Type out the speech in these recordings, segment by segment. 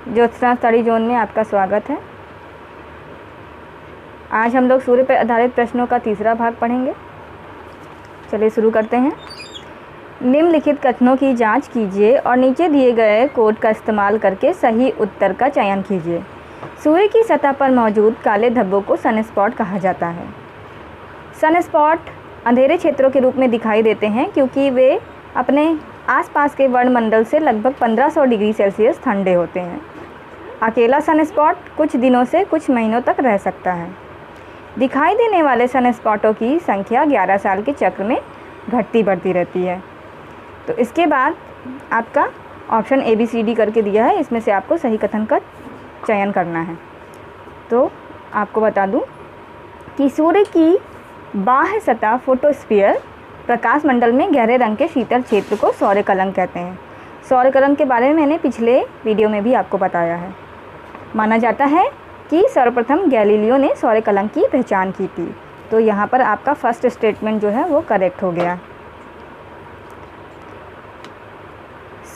Jyotsna study zone में आपका स्वागत है। आज हम लोग सूर्य पर आधारित प्रश्नों का तीसरा भाग पढ़ेंगे। चलिए शुरू करते हैं। निम्नलिखित कथनों की जांच कीजिए और नीचे दिए गए कोड का इस्तेमाल करके सही उत्तर का चयन कीजिए। सूर्य की सतह पर मौजूद काले धब्बों को सनस्पॉट कहा जाता है। सनस्पॉट अंधेरे क्षेत्रों के रूप में दिखाई देते हैं क्योंकि वे अपने आसपास के वर्णमंडल से लगभग 1500 डिग्री सेल्सियस ठंडे होते हैं। अकेला सनस्पॉट कुछ दिनों से कुछ महीनों तक रह सकता है। दिखाई देने वाले सनस्पॉटों की संख्या 11 साल के चक्र में घटती बढ़ती रहती है। तो इसके बाद आपका ऑप्शन ABCD करके दिया है, इसमें से आपको सही कथन का चयन करना है। तो आपको बता दूं कि सूर्य की बाह्य सतह फोटोस्फीयर प्रकाश मंडल में गहरे रंग के शीतल क्षेत्र को सौर कलंक कहते हैं। सौर कलंक के बारे में मैंने पिछले वीडियो में भी आपको बताया है। माना जाता है कि सर्वप्रथम गैलीलियो ने सौर कलंक की पहचान की थी। तो यहाँ पर आपका फर्स्ट स्टेटमेंट जो है वो करेक्ट हो गया।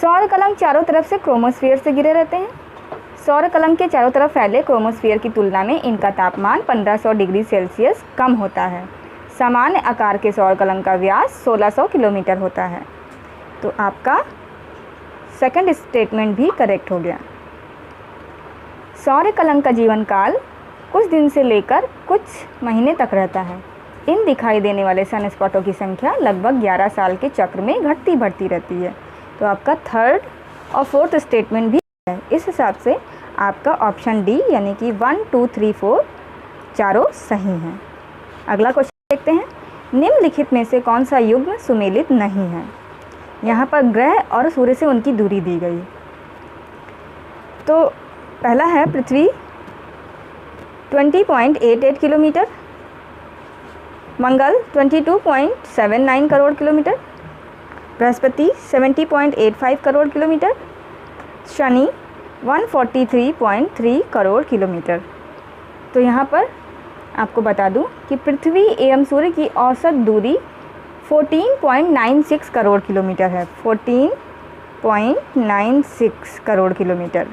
सौर कलंक चारों तरफ से क्रोमोस्फीयर से घिरे रहते हैं। सौर कलंक के चारों तरफ फैले क्रोमोस्फीयर की तुलना में इनका तापमान 1500 डिग्री सेल्सियस कम होता है। सामान्य आकार के सौर कलंक का व्यास 1600 किलोमीटर होता है। तो आपका सेकंड स्टेटमेंट भी करेक्ट हो गया। सौर कलंक का जीवन काल कुछ दिन से लेकर कुछ महीने तक रहता है। इन दिखाई देने वाले सनस्पॉटों की संख्या लगभग 11 साल के चक्र में घटती बढ़ती रहती है। तो आपका थर्ड और फोर्थ स्टेटमेंट भी है। इस हिसाब से आपका ऑप्शन डी यानी कि 1, 2, 3, 4 चारों सही हैं। अगला क्वेश्चन देखते हैं। निम्नलिखित में से कौन सा युग्म सुमेलित नहीं है? यहाँ पर ग्रह और सूर्य से उनकी दूरी दी गई। तो पहला है पृथ्वी 20.88 किलोमीटर, मंगल 22.79 crore kilometre, Brihaspati 70.85 crore kilometre, Shani 143.3 crore kilometre. तो यहाँ पर आपको बता दूं कि पृथ्वी एवं सूर्य की औसत दूरी 14.96 करोड़ किलोमीटर है। 14.96 करोड़ किलोमीटर।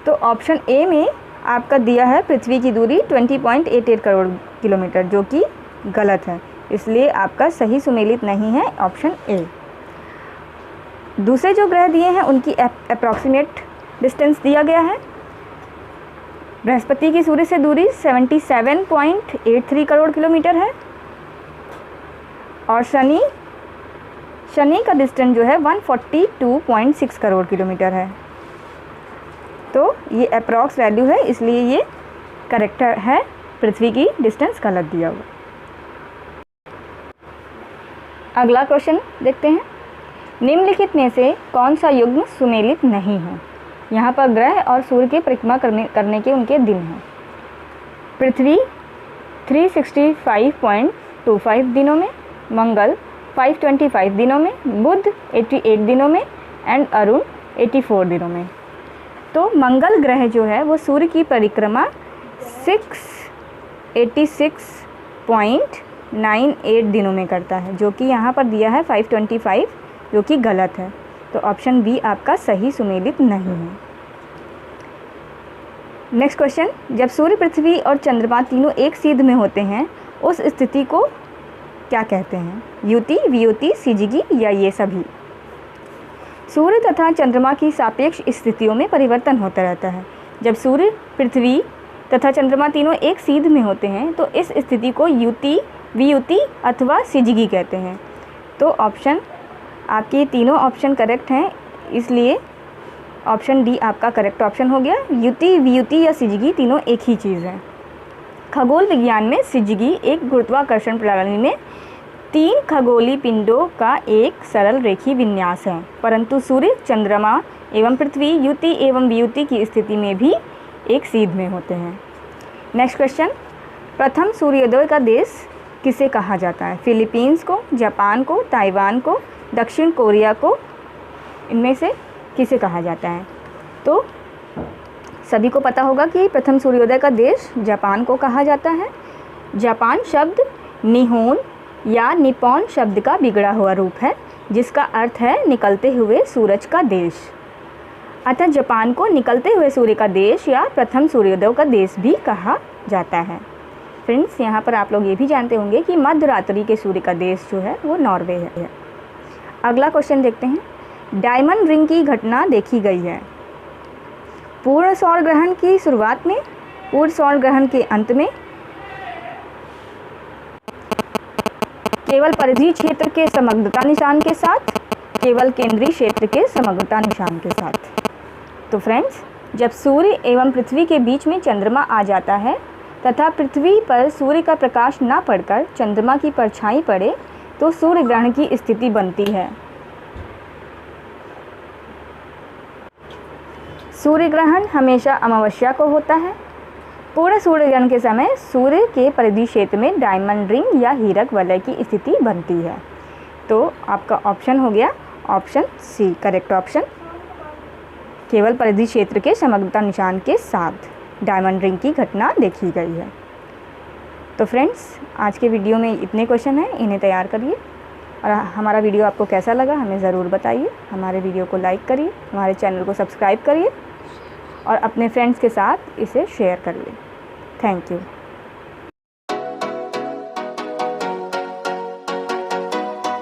तो ऑप्शन ए में आपका दिया है पृथ्वी की दूरी 20.88 करोड़ किलोमीटर, जो कि गलत है। इसलिए आपका सही सुमेलित नहीं है ऑप्शन ए। दूसरे जो ग्रह दिए हैं उनकी अप्रॉक्सीमेट डिस्टेंस दिया गया है। बृहस्पति की सूर्य से दूरी 77.83 करोड़ किलोमीटर है और शनि का डिस्टेंस जो है 142.6 करोड़ किलोमीटर है। तो ये अप्रॉक्स वैल्यू है, इसलिए ये करेक्ट है। पृथ्वी की डिस्टेंस गलत दिया हुआ। अगला क्वेश्चन देखते हैं। निम्नलिखित में से कौन सा युग्म सुमेलित नहीं है? यहाँ पर ग्रह और सूर्य की परिक्रमा करने के उनके दिन हैं। पृथ्वी 365.25 दिनों में, मंगल 525 दिनों में, बुध 88 दिनों में एंड अरुण 84 दिनों में। तो मंगल ग्रह जो है वो सूर्य की परिक्रमा 686.98 दिनों में करता है, जो कि यहाँ पर दिया है 525, जो कि गलत है। तो ऑप्शन बी आपका सही सुमेलित नहीं है। Next question. जब सूर्य, पृथ्वी और चंद्रमा तीनों एक सीध में होते हैं उस स्थिति को क्या कहते हैं? युति, वियुति, सिजगी या ये सभी? सूर्य तथा चंद्रमा की सापेक्ष स्थितियों में परिवर्तन होता रहता है। जब सूर्य, पृथ्वी तथा चंद्रमा तीनों एक सीध में होते हैं तो इस स्थिति को युति, वियुति अथवा सिजगी कहते हैं। तो ऑप्शन आपके तीनों ऑप्शन करेक्ट हैं, इसलिए ऑप्शन डी आपका करेक्ट ऑप्शन हो गया। युति, वियुति या सिजगी तीनों एक ही चीज़ है। खगोल विज्ञान में सिजगी एक गुरुत्वाकर्षण प्रणाली में 3 खगोलीय पिंडों का एक सरल रेखीय विन्यास है, परंतु सूर्य, चंद्रमा एवं पृथ्वी युति एवं वियुति की स्थिति में भी एक सीध में होते हैं। Next question. प्रथम सूर्योदय का देश किसे कहा जाता है? फिलीपींस को, जापान को, ताइवान को, दक्षिण कोरिया को? इनमें से किसे कहा जाता है? तो सभी को पता होगा कि प्रथम सूर्योदय का देश जापान को कहा जाता है। जापान शब्द निहोन या निपॉन शब्द का बिगड़ा हुआ रूप है, जिसका अर्थ है निकलते हुए सूरज का देश। अतः जापान को निकलते हुए सूर्य का देश या प्रथम सूर्योदय का देश भी कहा जाता है। फ्रेंड्स, यहाँ पर आप लोग ये भी जानते होंगे कि मध्य रात्रि के सूर्य का देश जो है वो नॉर्वे है। अगला क्वेश्चन देखते हैं। डायमंड रिंग की घटना देखी गई है पूर्ण सौर ग्रहण की शुरुआत में, पूर्ण सौर ग्रहण के अंत में, केवल परिधि क्षेत्र के समग्रता निशान के साथ, केवल केंद्रीय क्षेत्र के समग्रता निशान के साथ। तो फ्रेंड्स, जब सूर्य एवं पृथ्वी के बीच में चंद्रमा आ जाता है तथा पृथ्वी पर सूर्य का प्रकाश न पड़कर चंद्रमा की परछाई पड़े तो सूर्य ग्रहण की स्थिति बनती है। सूर्य ग्रहण हमेशा अमावस्या को होता है। पूर्ण सूर्य ग्रहण के समय सूर्य के परिधि क्षेत्र में डायमंड रिंग या हीरक वलय की स्थिति बनती है। तो आपका ऑप्शन हो गया ऑप्शन सी करेक्ट ऑप्शन, केवल परिधि क्षेत्र के समग्रता निशान के साथ डायमंड रिंग की घटना देखी गई है। तो फ्रेंड्स, आज के वीडियो में इतने क्वेश्चन हैं, इन्हें तैयार करिए और हमारा वीडियो आपको कैसा लगा हमें ज़रूर बताइए। हमारे वीडियो को लाइक करिए, हमारे चैनल को सब्सक्राइब करिए और अपने फ्रेंड्स के साथ इसे शेयर करिए। Thank you.